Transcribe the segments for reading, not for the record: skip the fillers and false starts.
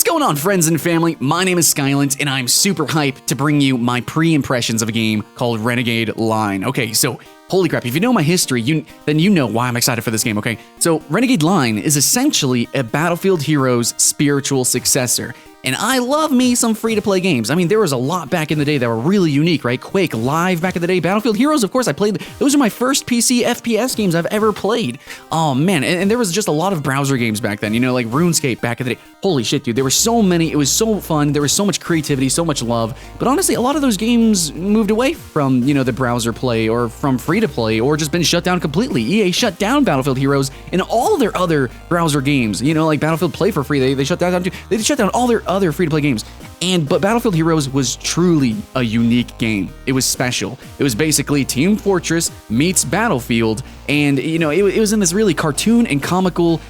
going on, friends and family? My name is Skylent, and I'm super hyped to bring you my pre-impressions of a game called Renegade Line. Okay, so holy crap, if you know my history, then you know why I'm excited for this game, okay? So Renegade Line is essentially a Battlefield Heroes spiritual successor. And I love me some free-to-play games. I mean, there was a lot back in the day that were really unique, right? Quake Live back in the day. Battlefield Heroes, of course, I played. Those are my first PC FPS games I've ever played. Oh, man. And there was just a lot of browser games back then, you know, like RuneScape back in the day. Holy shit, dude. There were so many. It was so fun. There was so much creativity, so much love. But honestly, a lot of those games moved away from, you know, the browser play or from free-to-play or just been shut down completely. EA shut down Battlefield Heroes and all their other browser games. You know, like Battlefield Play for free. They shut that down too. They shut down all their other free-to-play games. But Battlefield Heroes was truly a unique game. It was special. It was basically Team Fortress meets Battlefield, and you know, it was in this really cartoon and comical,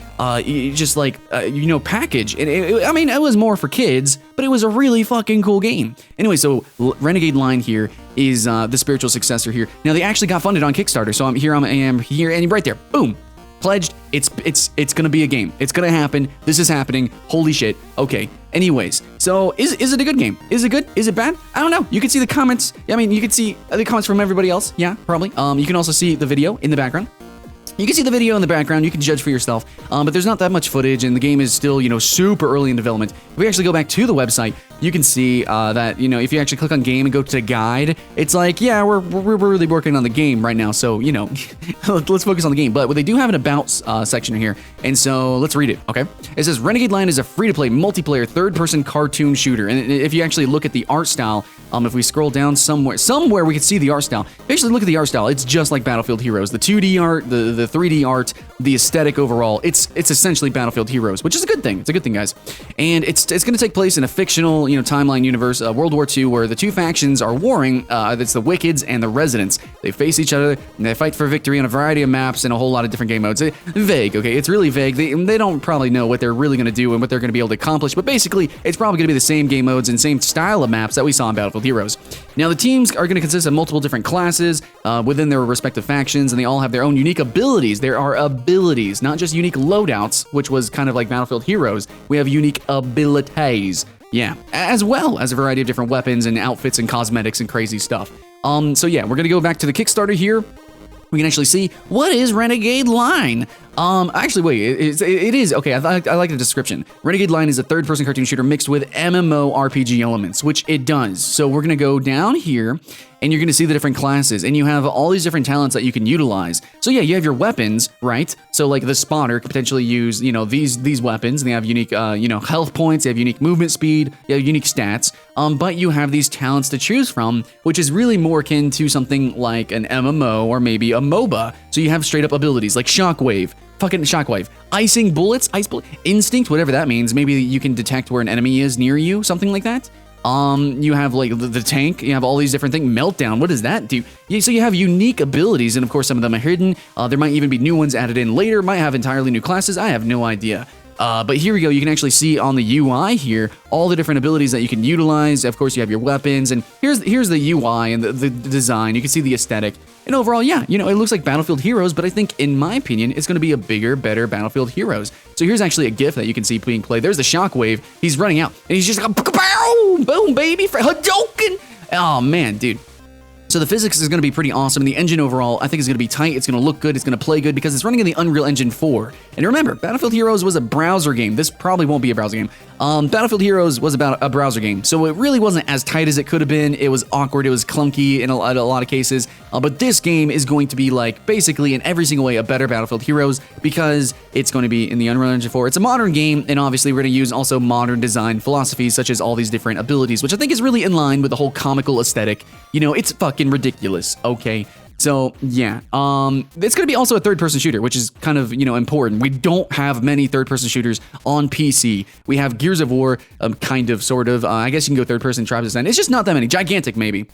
you know, package. And I mean, it was more for kids, but it was a really fucking cool game. Anyway, so Renegade Line here is the spiritual successor here. Now they actually got funded on Kickstarter, so I am here, and right there, boom. Pledged. It's gonna be a game. It's gonna happen. This is happening. Holy shit. Okay. Anyways, so is it a good game? Is it good? Is it bad? I don't know. You can see the comments. I mean, you can see the comments from everybody else. Yeah, probably. You can also see the video in the background. You can see the video in the background, you can judge for yourself, but there's not that much footage, and the game is still, you know, super early in development. If we actually go back to the website, you can see that, you know, if you actually click on game and go to guide, it's like, yeah, we're really working on the game right now, so, you know, let's focus on the game. But they do have an about section here, and so let's read it, okay? It says, Renegade Line is a free-to-play, multiplayer, third-person cartoon shooter, and if you actually look at the art style, if we scroll down somewhere we can see the art style. Basically, look at the art style. It's just like Battlefield Heroes. The 2D art, the 3D art, the aesthetic overall, it's essentially Battlefield Heroes, which is a good thing. It's a good thing, guys. And it's going to take place in a fictional, you know, timeline universe, World War II, where the two factions are warring. It's the Wickeds and the Residents. They face each other, and they fight for victory on a variety of maps and a whole lot of different game modes. Vague, okay? It's really vague. They don't probably know what they're really going to do and what they're going to be able to accomplish, but basically, it's probably going to be the same game modes and same style of maps that we saw in Battlefield Heroes. Now, the teams are going to consist of multiple different classes within their respective factions, and they all have their own unique abilities. There are abilities, not just unique loadouts, which was kind of like Battlefield Heroes. We have unique abilities, yeah, as well as a variety of different weapons and outfits and cosmetics and crazy stuff. So yeah, we're going to go back to the Kickstarter here. We can actually see, what is Renegade Line? Actually, wait, it is, okay, I like the description. Renegade Line is a third-person cartoon shooter mixed with MMORPG elements, which it does. So we're gonna go down here, and you're gonna see the different classes, and you have all these different talents that you can utilize. So yeah, you have your weapons, right? So like the spotter could potentially use, you know, these weapons, and they have unique, you know, health points, they have unique movement speed, they have unique stats, but you have these talents to choose from, which is really more akin to something like an MMO or maybe a MOBA. So you have straight-up abilities like Shockwave, fucking Shockwave, icing bullets, ice bullet, instinct, whatever that means. Maybe you can detect where an enemy is near you, something like that. You have like the tank, you have all these different things. Meltdown, what does that do? Yeah, so you have unique abilities, and of course some of them are hidden. There might even be new ones added in later, might have entirely new classes, I have no idea. But here we go, you can actually see on the UI here, all the different abilities that you can utilize. Of course, you have your weapons, and here's the UI and the design. You can see the aesthetic. And overall, yeah, you know, it looks like Battlefield Heroes, but I think, in my opinion, it's going to be a bigger, better Battlefield Heroes. So here's actually a GIF that you can see being played. There's the Shockwave. He's running out, and he's just like, boom, boom, baby, Hadouken. Oh, man, dude. So the physics is going to be pretty awesome, and the engine overall, I think, is going to be tight, it's going to look good, it's going to play good, because it's running in the Unreal Engine 4. And remember, Battlefield Heroes was a browser game. This probably won't be a browser game. Battlefield Heroes was about a browser game, so it really wasn't as tight as it could have been. It was awkward, it was clunky in a lot of cases, but this game is going to be like, basically, in every single way, a better Battlefield Heroes, because it's going to be in the Unreal Engine 4. It's a modern game, and obviously we're going to use also modern design philosophies, such as all these different abilities, which I think is really in line with the whole comical aesthetic. You know, it's fucking ridiculous, okay? So, yeah, it's going to be also a third-person shooter, which is kind of, you know, important. We don't have many third-person shooters on PC. We have Gears of War, kind of, sort of. I guess you can go third-person, Tribes Ascend. It's just not that many. Gigantic, maybe.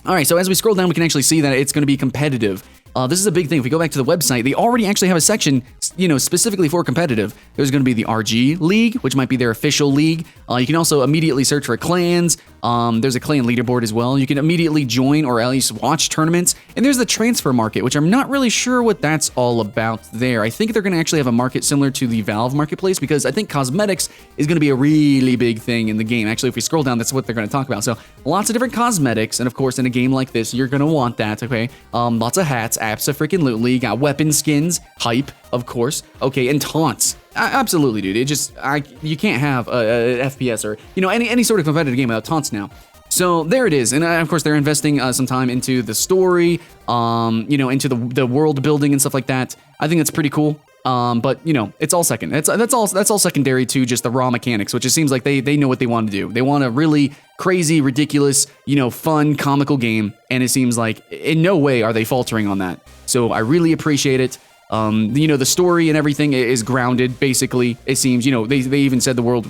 All right, so as we scroll down, we can actually see that it's going to be competitive. This is a big thing. If we go back to the website, they already actually have a section, you know, specifically for competitive. There's going to be the RG League, which might be their official league. You can also immediately search for clans. There's a clan leaderboard as well. You can immediately join or at least watch tournaments. And there's the transfer market, which I'm not really sure what that's all about there. I think they're going to actually have a market similar to the Valve marketplace, because I think cosmetics is going to be a really big thing in the game. Actually, if we scroll down, that's what they're going to talk about. So lots of different cosmetics. And of course, in a game like this, you're going to want that, okay? Lots of hats, abso-freaking-lutely. Got weapon skins, hype, of course. Okay, and taunts. Absolutely, dude. It just, you can't have a FPS or, you know, any sort of competitive game without taunts now. So there it is. And of course, they're investing some time into the story, you know, into the world building and stuff like that. I think that's pretty cool. But you know, it's all second. That's all secondary to just the raw mechanics, which it seems like they know what they want to do. They want a really crazy, ridiculous, you know, fun, comical game, and it seems like in no way are they faltering on that. So I really appreciate it. You know, the story and everything is grounded, basically. It seems, you know, they even said the word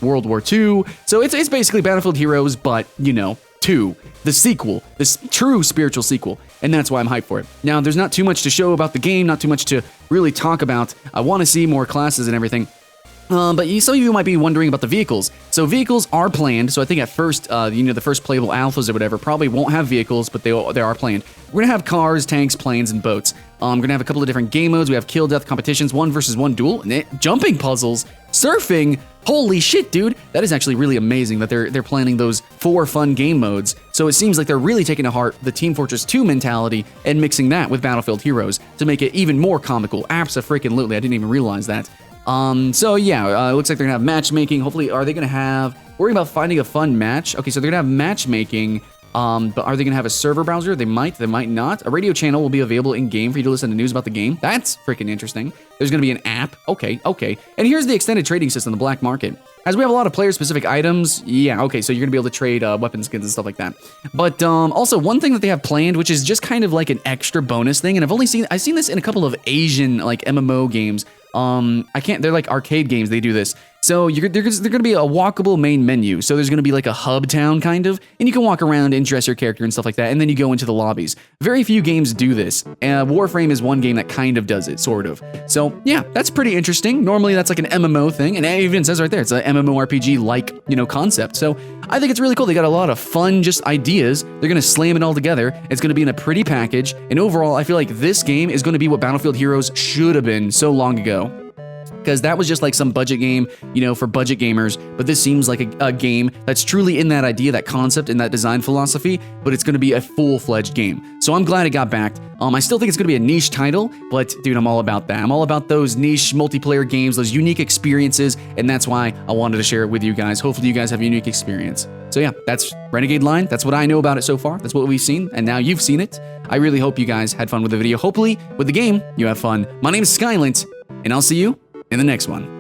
World War II. So it's basically Battlefield Heroes, but, you know, 2, the sequel, this true spiritual sequel. And that's why I'm hyped for it. Now, there's not too much to show about the game, not too much to really talk about. I want to see more classes and everything. But some of you might be wondering about the vehicles. So vehicles are planned. So I think at first, you know, the first playable alphas or whatever probably won't have vehicles, but they are planned. We're gonna have cars, tanks, planes, and boats. We're gonna have a couple of different game modes. We have kill death competitions, 1 versus 1 duel, and jumping puzzles, surfing. Holy shit, dude! That is actually really amazing that they're planning those 4 fun game modes. So it seems like they're really taking to heart the Team Fortress 2 mentality and mixing that with Battlefield Heroes to make it even more comical. Abso-freaking-lutely, I didn't even realize that. So yeah, it looks like they're gonna have matchmaking. Hopefully, are they gonna have, worrying about finding a fun match? Okay, so they're gonna have matchmaking, but are they gonna have a server browser? They might not. A radio channel will be available in-game for you to listen to news about the game. That's freaking interesting. There's gonna be an app. Okay. And here's the extended trading system, the black market. As we have a lot of player-specific items, yeah, okay, so you're gonna be able to trade weapon skins and stuff like that. But also, one thing that they have planned, which is just kind of like an extra bonus thing, and I've seen this in a couple of Asian, like, MMO games. They're like arcade games, they do this. So they're gonna be a walkable main menu. So there's gonna be like a hub town kind of, and you can walk around and dress your character and stuff like that, and then you go into the lobbies. Very few games do this. Warframe is one game that kind of does it, sort of. So yeah, that's pretty interesting. Normally that's like an MMO thing, and it even says right there, it's an MMORPG-like, you know, concept. So I think it's really cool. They got a lot of fun, just ideas. They're gonna slam it all together. It's gonna be in a pretty package, and overall, I feel like this game is gonna be what Battlefield Heroes should have been so long ago. Because that was just like some budget game, you know, for budget gamers. But this seems like a game that's truly in that idea, that concept, and that design philosophy. But it's going to be a full-fledged game. So I'm glad it got backed. I still think it's going to be a niche title. But, dude, I'm all about that. I'm all about those niche multiplayer games, those unique experiences. And that's why I wanted to share it with you guys. Hopefully you guys have a unique experience. So yeah, that's Renegade Line. That's what I know about it so far. That's what we've seen. And now you've seen it. I really hope you guys had fun with the video. Hopefully, with the game, you have fun. My name is Skylent, and I'll see you in the next one.